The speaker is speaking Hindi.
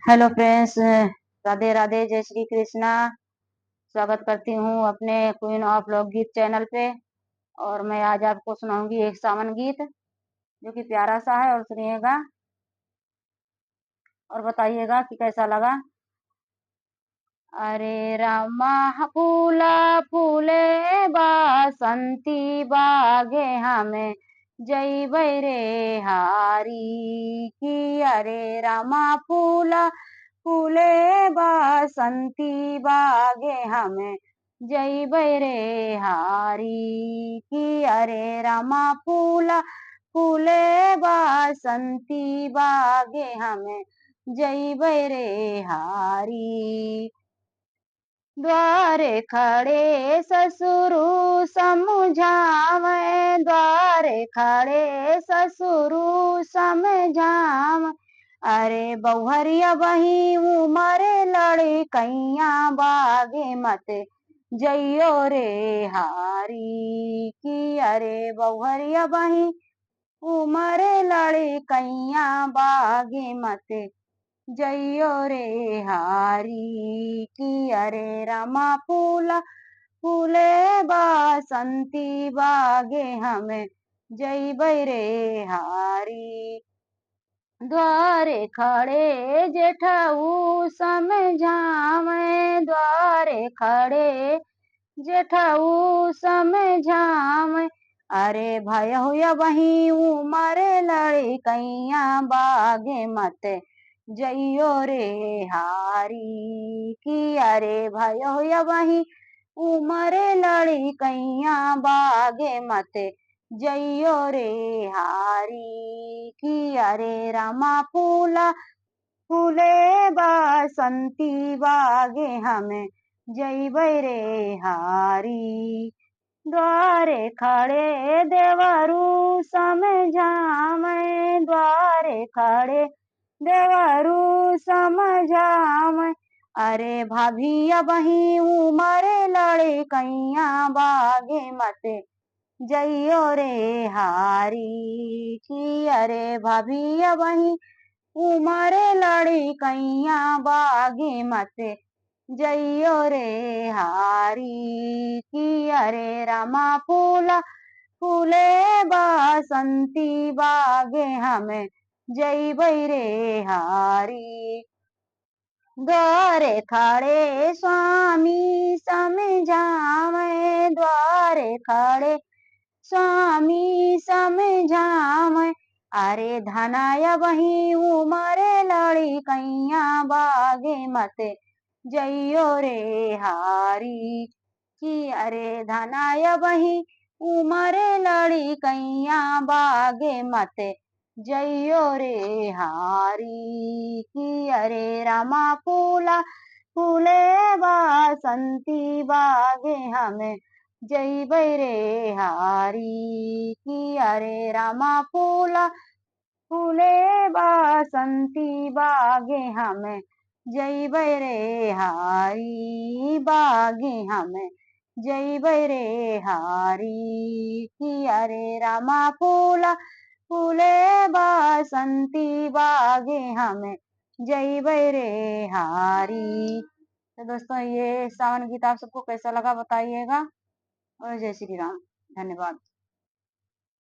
हेलो फ्रेंड्स, राधे राधे, जय श्री कृष्णा। स्वागत करती हूँ अपने क्वीन ऑफ लोकगीत चैनल पे। और मैं आज आपको सुनाऊंगी एक सावन गीत जो कि प्यारा सा है, और सुनिएगा और बताइएगा कि कैसा लगा। अरे रामा फूला फूले बासंती बागे हमें जय रे हारी की। अरे रामा फूला फूले बासंती बागे हमें जय रे हारी की। अरे रामा फूला फूले बासंती बागे हमें जय रे हारी। द्वारे खड़े ससुरु समझावे, द्वारे खड़े ससुरु समझाव। अरे बहुहरिया बही उमरे लड़े कैया बागे मत जइयो रे हारी की। अरे बहुहरिया बही उमरे लड़े कैया बागे मत जइयो रे हारी की। अरे रामा फूला फूले बासंती बागे हमें जय रे हारी। द्वारे खड़े जेठऊ समझावे, द्वारे खड़े जेठऊ समझावे। अरे भय हुआ वही उमरे लड़े कैया बागे मत जइयो रे हारी की। अरे भय हुआ वही उमरे लड़ी कैया बागे मत जइयो रे हारी की। अरे रामा फूला फूले बासंती बागे हमें जय रे हारी। द्वारे खड़े देवरू समझावे, द्वारे खड़े देवरू समझावे। अरे भाभी बही उमरे लड़े कैया बागे मत जइयो रे हारी की। अरे भाभी बही उमरे लड़ी कैया बागे मत जइयो रे हारी की। अरे रामा फूला फूले बासंती बागे हमें जय रे हारी। द्वारे खड़े स्वामी समझावे, द्वारे खड़े स्वामी समझावे। अरे धनाया वही उमरे लड़ी कैया बागे मत जइयो रे हारी की। अरे धनाया वही उमरे लड़ी कैया बागे मत जइयो रे हारी की। अरे रामा फूला फूले बासंती बागे हमें जय रे हारी की। अरे रामा फूला फूले बासंती बागे हमें जय रे हारी, बागे हमें जय रे हारी की। अरे रामा फूला फूले बासंती बागे हमें जय रे हारी। तो दोस्तों, ये सावन गीत आप सबको कैसा लगा बताइएगा। और जय श्री राम। धन्यवाद।